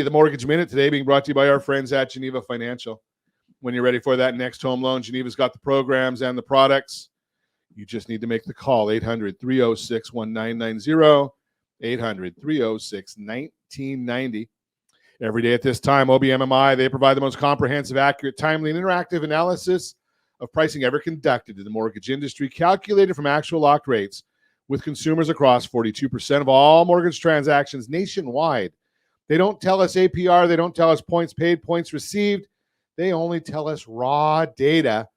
The Mortgage Minute today being brought to you by our friends at Geneva Financial. When you're ready for that next home loan, Geneva's got the programs and the products. You just need to make the call, 800-306-1990, 800-306-1990. Every day at this time, OBMMI, they provide the most comprehensive, accurate, timely, and interactive analysis of pricing ever conducted in the mortgage industry, calculated from actual locked rates, with consumers across 42% of all mortgage transactions nationwide. They don't tell us APR. They don't tell us points paid, points received. They only tell us raw data.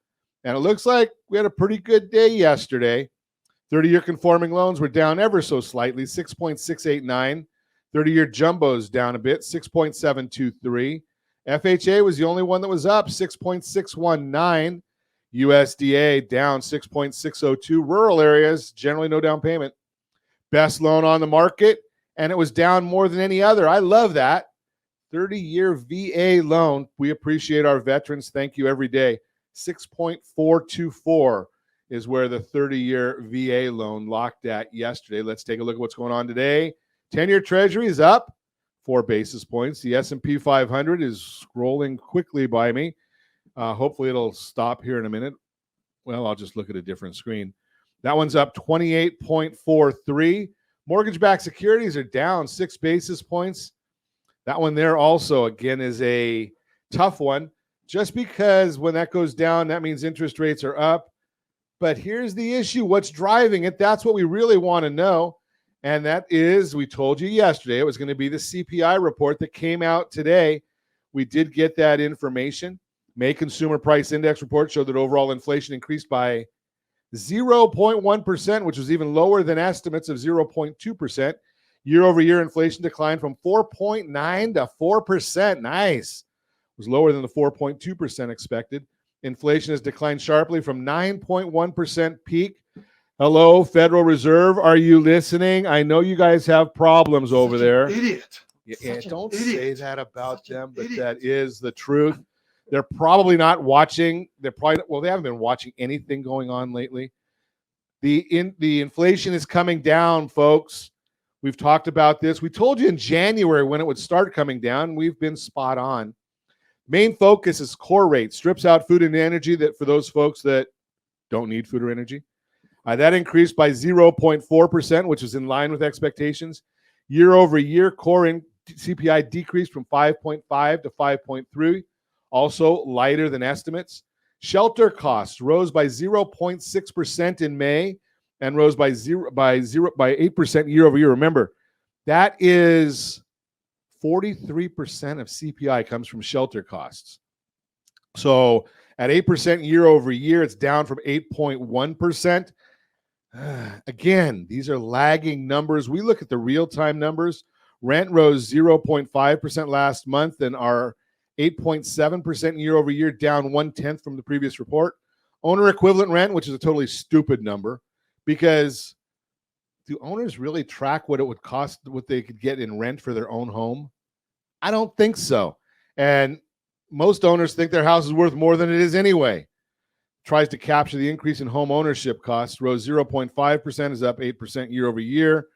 And it looks like we had a pretty good day yesterday. 30-year conforming loans were down ever so slightly, 6.689. 30-year jumbos down a bit, 6.723. FHA was the only one that was up, 6.619. USDA down 6.602. Rural areas, generally no down payment. Best loan on the market, and it was down more than any other. I love that. 30-year VA loan. We appreciate our veterans. Thank you every day. 6.424 is where the 30-year VA loan locked at yesterday. Let's take a look at what's going on today. 10-year Treasury is up 4 basis points. The S&P 500 is scrolling quickly by me. Hopefully it'll stop here in a minute. Well, I'll just look at a different screen. That one's up 28.43. Mortgage-backed securities are down 6 basis points. That one there also, again, is a tough one. Just because when that goes down, that means interest rates are up. But here's the issue. What's driving it? That's what we really want to know. And that is, we told you yesterday, it was going to be the CPI report that came out today. We did get that information. May Consumer Price Index report showed that overall inflation increased by 0.1%, which was even lower than estimates of 0.2%. Year over year inflation declined from 4.9 to 4%. Nice. It was lower than the 4.2% expected. Inflation has declined sharply from 9.1% peak. Hello, Federal Reserve. Are you listening? I know you guys have problems over there. Idiot. Yeah, don't say that about them, but that is the truth. They're probably not watching. They haven't been watching anything going on lately. The inflation is coming down, folks. We've talked about this. We told you in January when it would start coming down. We've been spot on. Main focus is core rate. Strips out food and energy that for those folks that don't need food or energy. That increased by 0.4%, which is in line with expectations. Year over year, core CPI decreased from 5.5 to 5.3. Also lighter than estimates. Shelter costs rose by 0.6% in May and rose by 8% year over year. Remember, that is 43% of CPI comes from shelter costs. So at 8% year over year, it's down from 8.1%. Again, these are lagging numbers. We look at the real-time numbers. Rent rose 0.5% last month and our 8.7% year over year, down 1/10 from the previous report. Owner equivalent rent, which is a totally stupid number, because do owners really track what it would cost, what they could get in rent for their own home? I don't think so. And most owners think their house is worth more than it is anyway. Tries to capture the increase in home ownership costs, rose 0.5%, is up 8% year over year.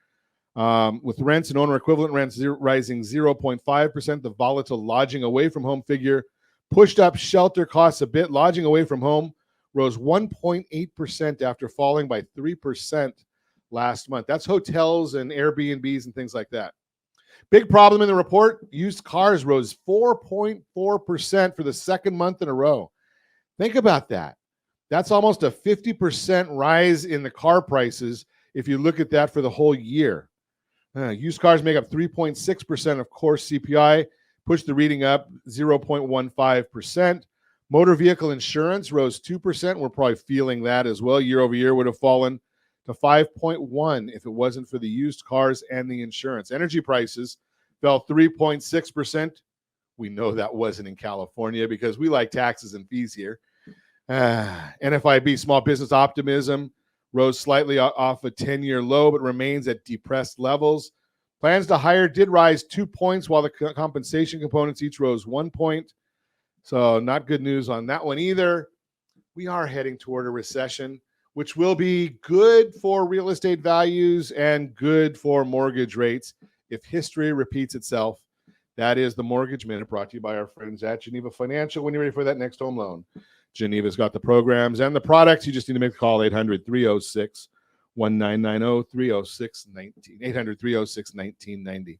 With rents and owner equivalent rents rising 0.5%, the volatile lodging away from home figure pushed up shelter costs a bit. Lodging away from home rose 1.8% after falling by 3% last month. That's hotels and Airbnbs and things like that. Big problem in the report, used cars rose 4.4% for the second month in a row. Think about that. That's almost a 50% rise in the car prices if you look at that for the whole year. Used cars make up 3.6% of core CPI, pushed the reading up 0.15%. Motor vehicle insurance rose 2%. We're probably feeling that as well. Year over year would have fallen to 5.1 if it wasn't for the used cars and the insurance. Energy prices fell 3.6%. We know that wasn't in California because we like taxes and fees here. NFIB, small business optimism, rose slightly off a 10-year low, but remains at depressed levels. Plans to hire did rise 2 points, while the compensation components each rose 1 point. So not good news on that one either. We are heading toward a recession, which will be good for real estate values and good for mortgage rates if history repeats itself. That is the Mortgage Minute, brought to you by our friends at Geneva Financial. When you're ready for that next home loan, Geneva's got the programs and the products. You just need to make the call, 800-306-1990, 800-306-1990.